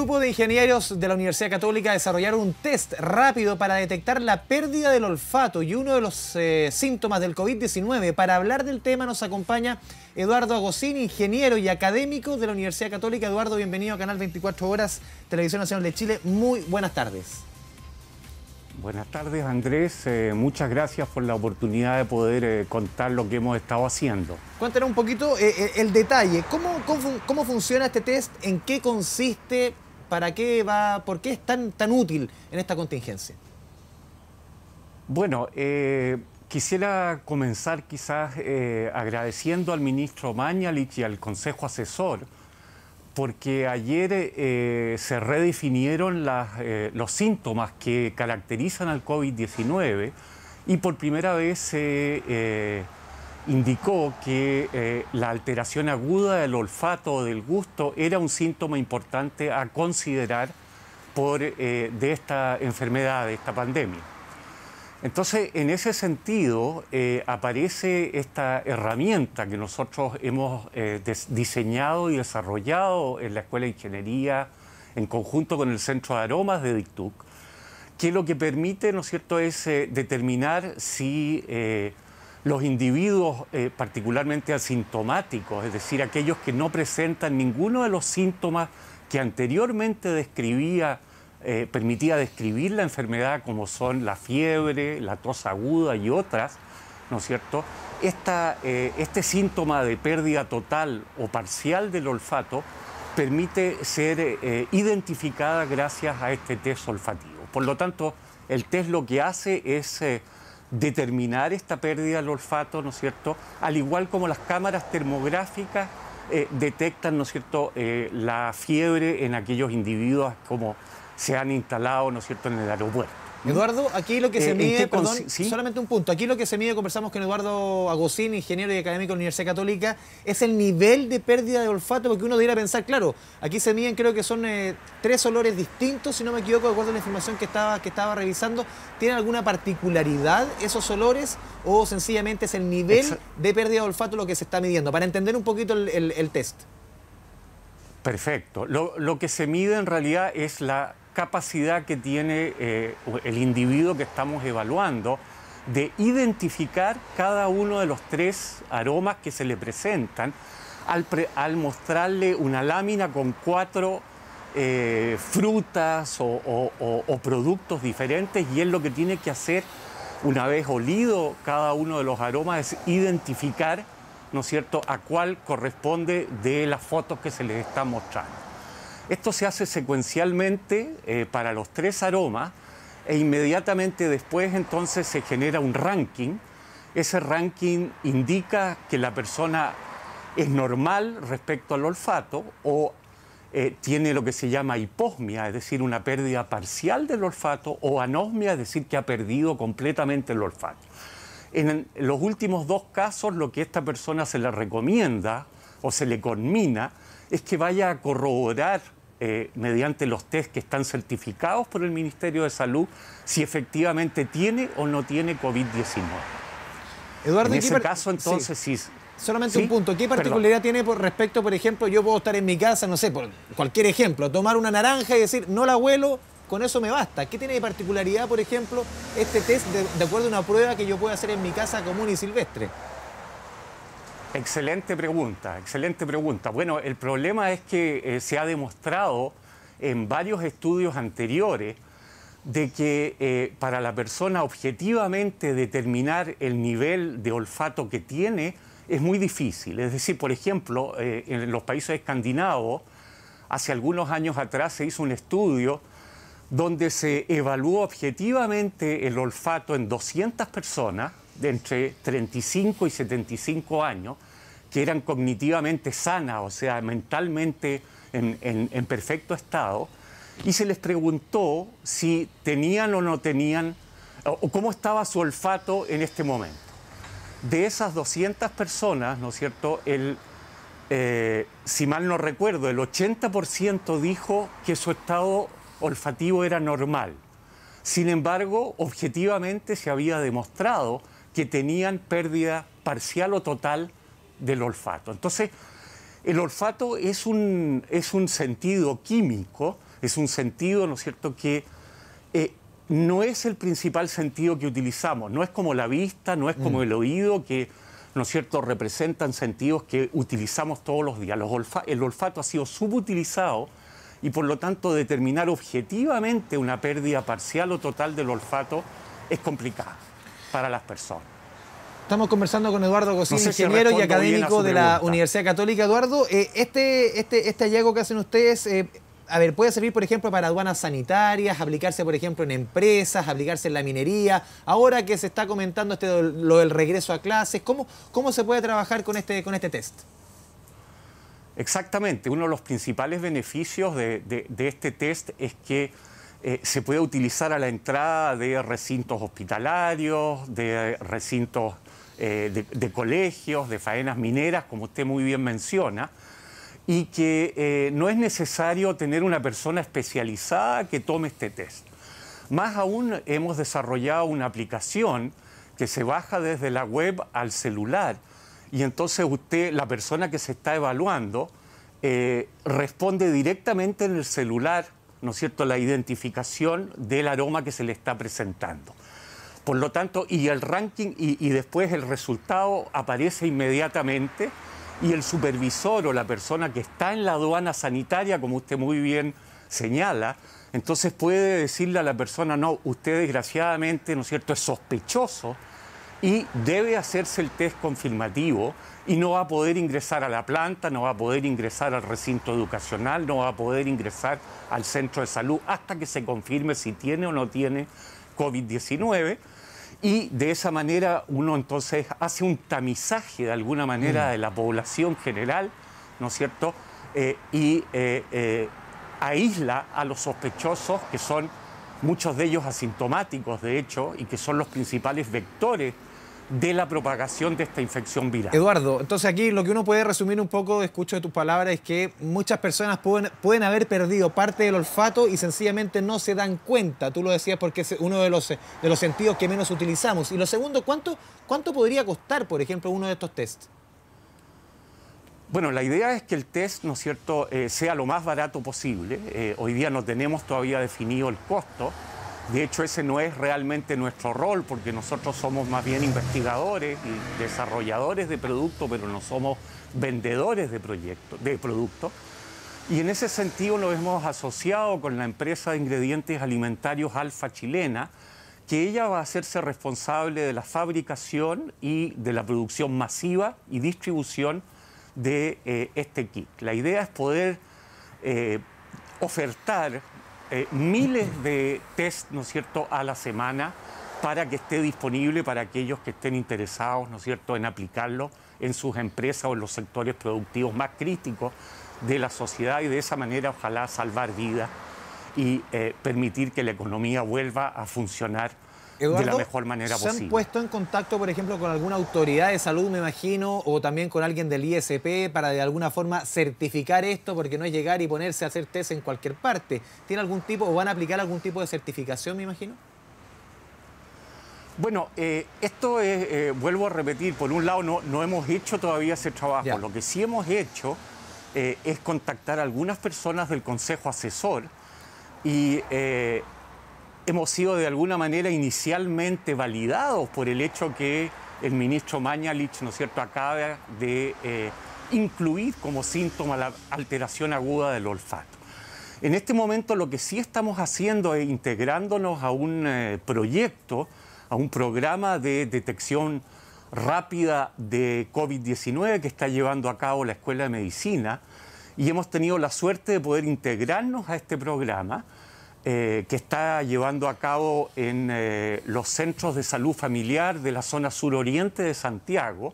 grupo de ingenieros de la Universidad Católica desarrollaron un test rápido para detectar la pérdida del olfato y uno de los síntomas del COVID-19. Para hablar del tema nos acompaña Eduardo Agosín, ingeniero y académico de la Universidad Católica. Eduardo, bienvenido a Canal 24 Horas, Televisión Nacional de Chile. Muy buenas tardes. Buenas tardes, Andrés. Muchas gracias por la oportunidad de poder contar lo que hemos estado haciendo. Cuéntanos un poquito el detalle. ¿Cómo funciona este test? ¿En qué consiste? ¿Para qué va? ¿Por qué es tan útil en esta contingencia? Bueno, quisiera comenzar quizás agradeciendo al ministro Mañalich y al Consejo Asesor, porque ayer se redefinieron los síntomas que caracterizan al COVID-19 y por primera vez se indicó que la alteración aguda del olfato o del gusto era un síntoma importante a considerar de esta enfermedad, de esta pandemia. Entonces, en ese sentido, aparece esta herramienta que nosotros hemos diseñado y desarrollado en la Escuela de Ingeniería en conjunto con el Centro de Aromas de DICTUC, que lo que permite, ¿no es cierto?, es determinar si los individuos particularmente asintomáticos, es decir, aquellos que no presentan ninguno de los síntomas que anteriormente permitía describir la enfermedad, como son la fiebre, la tos aguda y otras, ¿no es cierto? Este síntoma de pérdida total o parcial del olfato permite ser identificada gracias a este test olfativo. Por lo tanto, el test lo que hace es determinar esta pérdida del olfato, ¿no es cierto? Al igual como las cámaras termográficas detectan, ¿no es cierto?, la fiebre en aquellos individuos como se han instalado, ¿no es cierto?, en el aeropuerto. Eduardo, aquí lo que se mide, perdón, ¿sí? Solamente un punto. Aquí lo que se mide, conversamos con Eduardo Agosín, ingeniero y académico de la Universidad Católica, es el nivel de pérdida de olfato, porque uno debería pensar, claro, aquí se miden, creo que son 3 olores distintos, si no me equivoco, de acuerdo a la información que estaba revisando. ¿Tienen alguna particularidad esos olores o sencillamente es el nivel de pérdida de olfato lo que se está midiendo? Para entender un poquito el test. Perfecto. Lo que se mide en realidad es la capacidad que tiene el individuo que estamos evaluando de identificar cada uno de los 3 aromas que se le presentan al mostrarle una lámina con 4 frutas o productos diferentes, y él lo que tiene que hacer una vez olido cada uno de los aromas es identificar, ¿no es cierto?, a cuál corresponde de las fotos que se les está mostrando. Esto se hace secuencialmente para los 3 aromas e inmediatamente después entonces se genera un ranking. Ese ranking indica que la persona es normal respecto al olfato o tiene lo que se llama hiposmia, es decir, una pérdida parcial del olfato, o anosmia, es decir, que ha perdido completamente el olfato. En los últimos 2 casos, lo que a esta persona se le recomienda o se le conmina es que vaya a corroborar mediante los test que están certificados por el Ministerio de Salud si efectivamente tiene o no tiene COVID-19. Eduardo, en ese caso, entonces, sí. Solamente un punto. ¿Qué particularidad tiene respecto, por ejemplo, yo puedo estar en mi casa, no sé, por cualquier ejemplo, tomar una naranja y decir, no la huelo, con eso me basta? ¿Qué tiene de particularidad, por ejemplo, este test de acuerdo a una prueba que yo pueda hacer en mi casa común y silvestre? Excelente pregunta, excelente pregunta. Bueno, el problema es que se ha demostrado en varios estudios anteriores de que para la persona objetivamente determinar el nivel de olfato que tiene es muy difícil. Es decir, por ejemplo, en los países escandinavos, hace algunos años atrás se hizo un estudio donde se evaluó objetivamente el olfato en 200 personas de entre 35 y 75 años, que eran cognitivamente sanas, o sea, mentalmente en perfecto estado, y se les preguntó si tenían o no tenían, o cómo estaba su olfato en este momento. De esas 200 personas, ¿no es cierto?, si mal no recuerdo, el 80% dijo que su estado olfativo era normal. Sin embargo, objetivamente se había demostrado que tenían pérdida parcial o total del olfato. Entonces, el olfato es un sentido químico, es es un sentido, ¿no es cierto?, que no es el principal sentido que utilizamos, no es como la vista, no es como el oído, que, ¿no es cierto?, representan sentidos que utilizamos todos los días. El olfato ha sido subutilizado y, por lo tanto, determinar objetivamente una pérdida parcial o total del olfato es complicado para las personas. Estamos conversando con Eduardo Agostini, No sé si ingeniero y respondo bien a académico su de la pregunta. Universidad Católica. Eduardo, este hallazgo que hacen ustedes, a ver, puede servir, por ejemplo, para aduanas sanitarias, aplicarse, por ejemplo, en empresas, aplicarse en la minería. Ahora que se está comentando lo del regreso a clases, ¿cómo se puede trabajar con este test? Exactamente. Uno de los principales beneficios de este test es que se puede utilizar a la entrada de recintos hospitalarios, de recintos de colegios, de faenas mineras, como usted muy bien menciona, y que no es necesario tener una persona especializada que tome este test. Más aún, hemos desarrollado una aplicación que se baja desde la web al celular, y entonces la persona que se está evaluando, responde directamente en el celular, ¿no es cierto?, la identificación del aroma que se le está presentando. Por lo tanto, y el ranking y después el resultado aparece inmediatamente, y el supervisor o la persona que está en la aduana sanitaria, como usted muy bien señala, entonces puede decirle a la persona: no, usted desgraciadamente, ¿no es cierto?, es sospechoso y debe hacerse el test confirmativo, y no va a poder ingresar a la planta, no va a poder ingresar al recinto educacional, no va a poder ingresar al centro de salud hasta que se confirme si tiene o no tiene COVID-19. Y de esa manera uno entonces hace un tamizaje de alguna manera de la población general, ¿no es cierto?, y aísla a los sospechosos, que son muchos de ellos asintomáticos, de hecho, y que son los principales vectores de la propagación de esta infección viral. Eduardo, entonces aquí lo que uno puede resumir un poco, escucho de tus palabras, es que muchas personas pueden haber perdido parte del olfato y sencillamente no se dan cuenta. Tú lo decías porque es uno de los sentidos que menos utilizamos. Y lo segundo, ¿cuánto podría costar, por ejemplo, uno de estos tests? Bueno, la idea es que el test, ¿no es cierto?, sea lo más barato posible. Hoy día no tenemos todavía definido el costo. De hecho, ese no es realmente nuestro rol, porque nosotros somos más bien investigadores y desarrolladores de productos, pero no somos vendedores de productos. Y en ese sentido nos hemos asociado con la empresa de ingredientes alimentarios Alfa Chilena, que ella va a hacerse responsable de la fabricación y de la producción masiva y distribución de este kit. La idea es poder ofertar miles de test, ¿no es cierto?, a la semana, para que esté disponible para aquellos que estén interesados, ¿no es cierto?, en aplicarlo en sus empresas o en los sectores productivos más críticos de la sociedad, y de esa manera ojalá salvar vidas y permitir que la economía vuelva a funcionar, Eduardo, de la mejor manera posible. ¿Se han puesto en contacto, por ejemplo, con alguna autoridad de salud, me imagino, o también con alguien del ISP para de alguna forma certificar esto? Porque no es llegar y ponerse a hacer test en cualquier parte. ¿Tiene algún tipo o van a aplicar algún tipo de certificación, me imagino? Bueno, esto es, vuelvo a repetir, por un lado no hemos hecho todavía ese trabajo. Ya. Lo que sí hemos hecho es contactar a algunas personas del Consejo Asesor y hemos sido de alguna manera inicialmente validados por el hecho que el ministro Mañalich, ¿no es cierto?, acaba de incluir como síntoma la alteración aguda del olfato. En este momento lo que sí estamos haciendo es integrándonos a un proyecto, a un programa de detección rápida de COVID-19 que está llevando a cabo la Escuela de Medicina, y hemos tenido la suerte de poder integrarnos a este programa que está llevando a cabo en los centros de salud familiar de la zona suroriente de Santiago,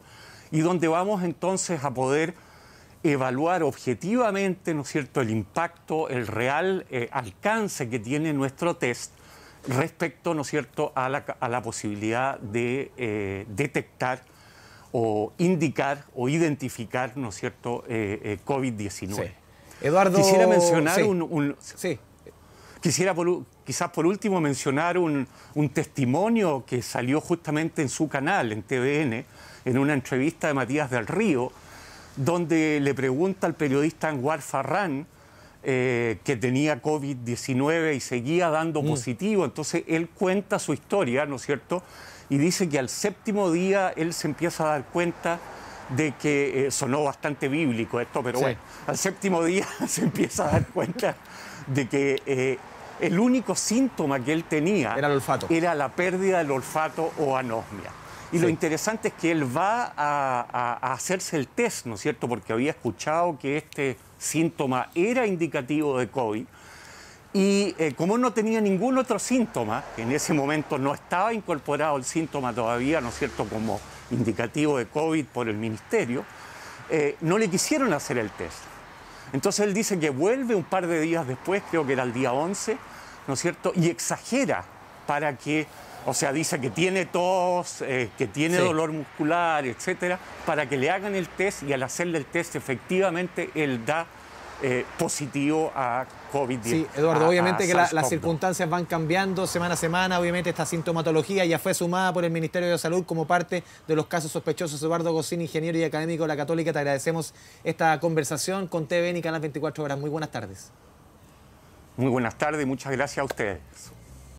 y donde vamos entonces a poder evaluar objetivamente, ¿no es cierto?, el impacto, el real alcance que tiene nuestro test respecto, ¿no es cierto?, a la posibilidad de detectar o indicar o identificar, ¿no es cierto?, COVID-19. Sí. Eduardo, quisiera mencionar sí. Quisiera quizás por último mencionar un testimonio que salió justamente en su canal, en TVN, en una entrevista de Matías del Río, donde le pregunta al periodista Anwar Farrán que tenía COVID-19 y seguía dando positivo. Entonces él cuenta su historia, ¿no es cierto? Y dice que al séptimo día él se empieza a dar cuenta de que, sonó bastante bíblico esto, pero Sí. bueno, al séptimo día se empieza a dar cuenta de que el único síntoma que él tenía Era el olfato. era la pérdida del olfato o anosmia. Y lo interesante es que él va a hacerse el test, ¿no es cierto? Porque había escuchado que este síntoma era indicativo de COVID. Y como no tenía ningún otro síntoma, en ese momento no estaba incorporado el síntoma todavía, ¿no es cierto?, como indicativo de COVID por el ministerio, no le quisieron hacer el test. Entonces él dice que vuelve un par de días después, creo que era el día 11, ¿no es cierto?, y exagera para que, o sea, dice que tiene tos, que tiene dolor muscular, etcétera, para que le hagan el test, y al hacerle el test efectivamente él da positivo a COVID-19. Sí, Eduardo, obviamente que las SARS-CoV-2. circunstancias van cambiando semana a semana. Obviamente esta sintomatología ya fue sumada por el Ministerio de Salud como parte de los casos sospechosos. Eduardo Agostini, ingeniero y académico de la Católica, te agradecemos esta conversación con TVN y Canal 24 Horas. Muy buenas tardes. Muy buenas tardes y muchas gracias a ustedes.